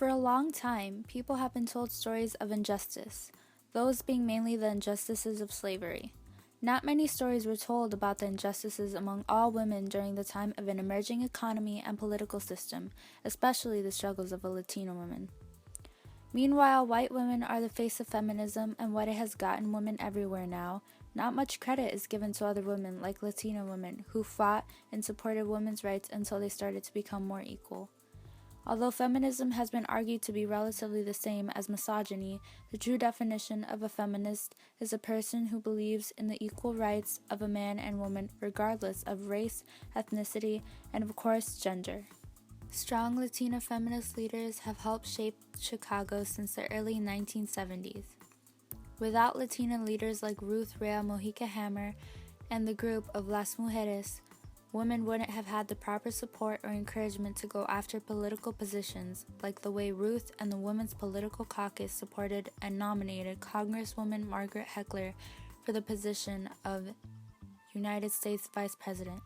For a long time, people have been told stories of injustice, those being mainly the injustices of slavery. Not many stories were told about the injustices among all women during the time of an emerging economy and political system, especially the struggles of a Latina woman. Meanwhile, white women are the face of feminism and what it has gotten women everywhere now. Not much credit is given to other women like Latina women who fought and supported women's rights until they started to become more equal. Although feminism has been argued to be relatively the same as misogyny, the true definition of a feminist is a person who believes in the equal rights of a man and woman regardless of race, ethnicity, and of course, gender. Strong Latina feminist leaders have helped shape Chicago since the early 1970s. Without Latina leaders like Ruth Hammer and the group of Las Mujeres, women wouldn't have had the proper support or encouragement to go after political positions, like the way Ruth and the Women's Political Caucus supported and nominated Congresswoman Margaret Heckler for the position of United States Vice President.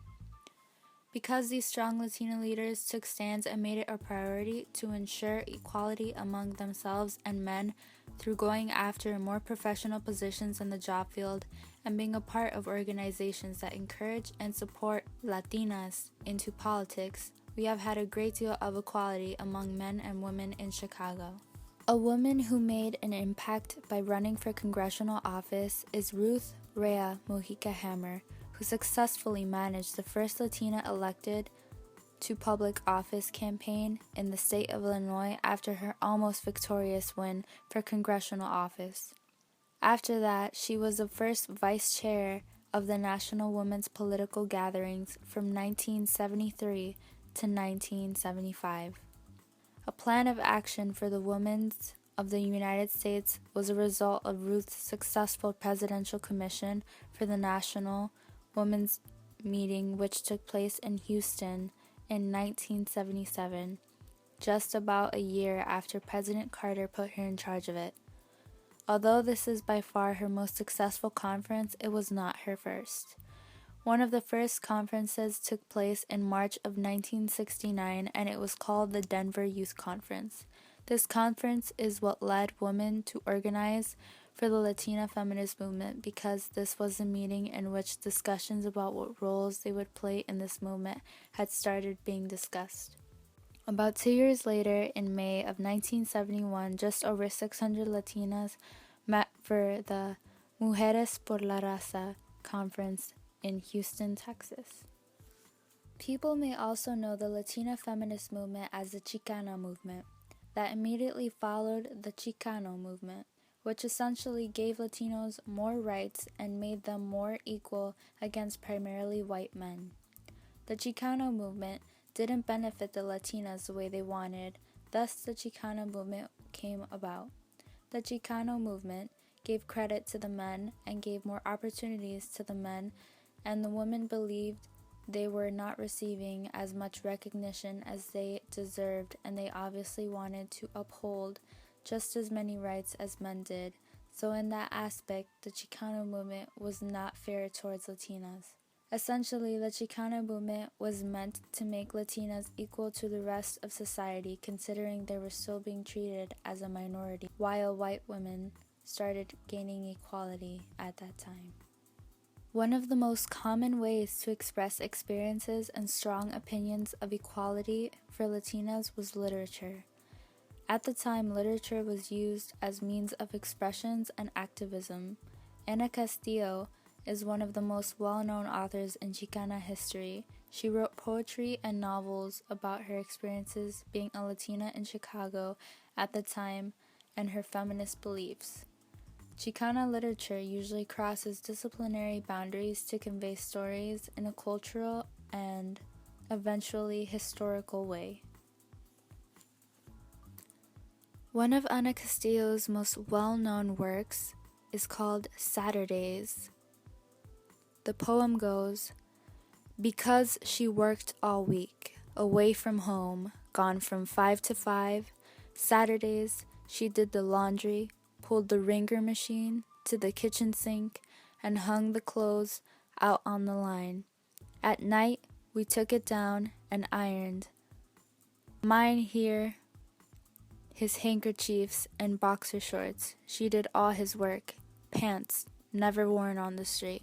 Because these strong Latina leaders took stands and made it a priority to ensure equality among themselves and men through going after more professional positions in the job field and being a part of organizations that encourage and support Latinas into politics, we have had a great deal of equality among men and women in Chicago. A woman who made an impact by running for congressional office is Ruth Hammer, who successfully managed the first Latina elected to public office campaign in the state of Illinois after her almost victorious win for congressional office. After that, she was the first vice chair of the National Women's Political Gatherings from 1973 to 1975. A plan of action for the women of the United States was a result of Ruth's successful presidential commission for the National Women's Meeting, which took place in Houston in 1977, just about a year after President Carter put her in charge of it. Although this is by far her most successful conference, it was not her first. One of the first conferences took place in March of 1969, and it was called the Denver Youth Conference. This conference is what led women to organize for the Latina feminist movement because this was a meeting in which discussions about what roles they would play in this movement had started being discussed. About 2 years later, in May of 1971, just over 600 Latinas met for the Mujeres por la Raza conference in Houston, Texas. People may also know the Latina feminist movement as the Chicana movement, that immediately followed the Chicano movement, which essentially gave Latinos more rights and made them more equal against primarily white men. The Chicano movement didn't benefit the Latinas the way they wanted, thus the Chicano movement came about. The Chicano movement gave credit to the men and gave more opportunities to the men, and the women believed they were not receiving as much recognition as they deserved, and they obviously wanted to uphold just as many rights as men did. So in that aspect, the Chicano movement was not fair towards Latinas. Essentially, the Chicano movement was meant to make Latinas equal to the rest of society, considering they were still being treated as a minority, while white women started gaining equality at that time. One of the most common ways to express experiences and strong opinions of equality for Latinas was literature. At the time, literature was used as means of expressions and activism. Ana Castillo is one of the most well-known authors in Chicana history. She wrote poetry and novels about her experiences being a Latina in Chicago at the time and her feminist beliefs. Chicana literature usually crosses disciplinary boundaries to convey stories in a cultural and eventually historical way. One of Ana Castillo's most well-known works is called Saturdays. The poem goes, "Because she worked all week, away from home, gone from 5 to 5, Saturdays she did the laundry, pulled the wringer machine to the kitchen sink, and hung the clothes out on the line. At night, we took it down and ironed. Mine here, his handkerchiefs and boxer shorts. She did all his work. Pants, never worn on the street,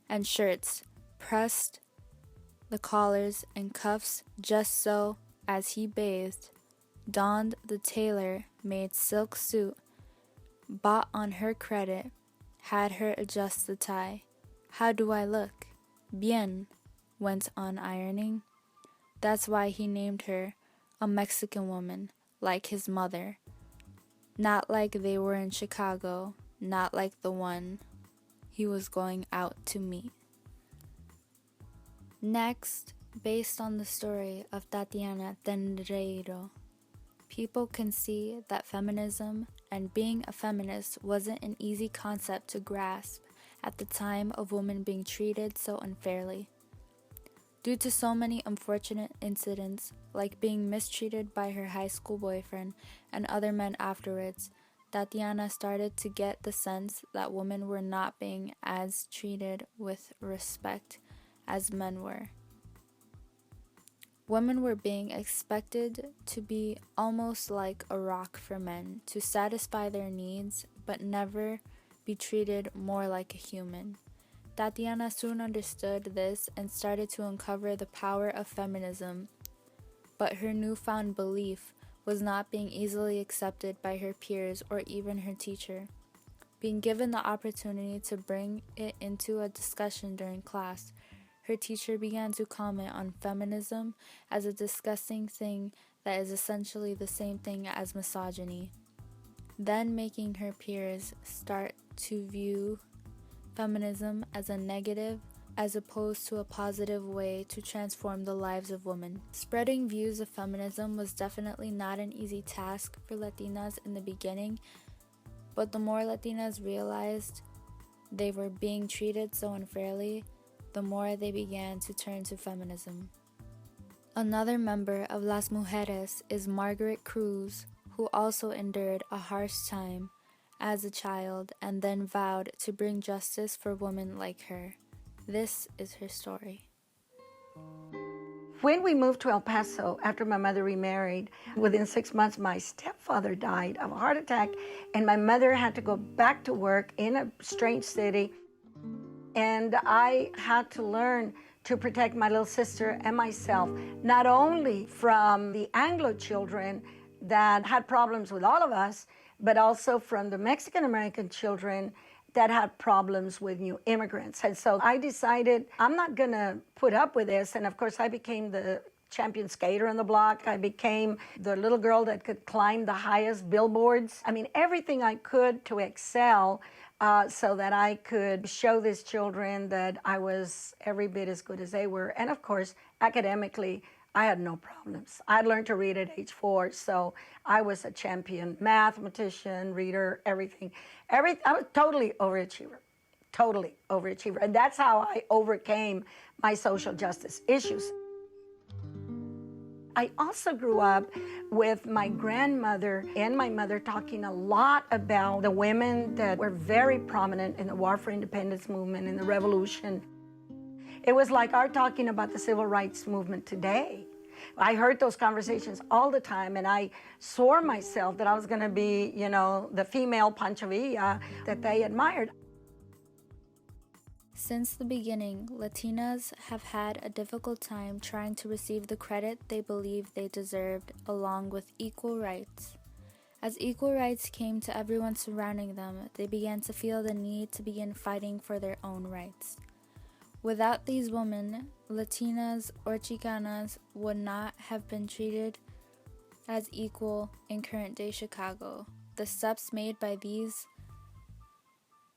and shirts, pressed the collars and cuffs just so as he bathed, donned the tailor-made silk suit, bought on her credit, had her adjust the tie. How do I look? Bien, went on ironing. That's why he named her a Mexican woman, like his mother. Not like they were in Chicago, not like the one he was going out to meet. Next, based on the story of Tatiana Tenreiro, people can see that feminism and being a feminist wasn't an easy concept to grasp at the time of women being treated so unfairly. Due to so many unfortunate incidents, like being mistreated by her high school boyfriend and other men afterwards, Tatiana started to get the sense that women were not being as treated with respect as men were. Women were being expected to be almost like a rock for men, to satisfy their needs, but never be treated more like a human. Tatiana soon understood this and started to uncover the power of feminism, but her newfound belief was not being easily accepted by her peers or even her teacher. Being given the opportunity to bring it into a discussion during class, her teacher began to comment on feminism as a disgusting thing that is essentially the same thing as misogyny, then making her peers start to view feminism as a negative as opposed to a positive way to transform the lives of women. Spreading views of feminism was definitely not an easy task for Latinas in the beginning, but the more Latinas realized they were being treated so unfairly, the more they began to turn to feminism. Another member of Las Mujeres is Margaret Cruz, who also endured a harsh time as a child and then vowed to bring justice for women like her. This is her story. When we moved to El Paso after my mother remarried, within 6 months my stepfather died of a heart attack, and my mother had to go back to work in a strange city. And I had to learn to protect my little sister and myself, not only from the Anglo children that had problems with all of us, but also from the Mexican-American children that had problems with new immigrants. And so I decided I'm not gonna put up with this. And of course I became the champion skater on the block. I became the little girl that could climb the highest billboards. I mean, everything I could to excel so that I could show these children that I was every bit as good as they were. And of course, academically, I had no problems. I learned to read at age 4, so I was a champion mathematician, reader, everything. I was totally overachiever. And that's how I overcame my social justice issues. I also grew up with my grandmother and my mother talking a lot about the women that were very prominent in the War for Independence movement, in the revolution. It was like our talking about the civil rights movement today. I heard those conversations all the time, and I swore myself that I was going to be, the female Pancha Villa that they admired. Since the beginning, Latinas have had a difficult time trying to receive the credit they believed they deserved, along with equal rights. As equal rights came to everyone surrounding them, they began to feel the need to begin fighting for their own rights. Without these women, Latinas or Chicanas would not have been treated as equal in current-day Chicago. The steps made by these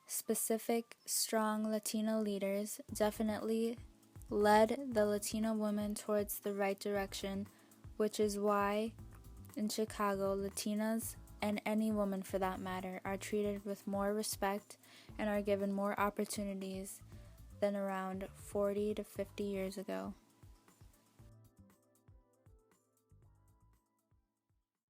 specific, strong Latino leaders definitely led the Latina women towards the right direction, which is why in Chicago, Latinas, and any woman for that matter, are treated with more respect and are given more opportunities than around 40 to 50 years ago.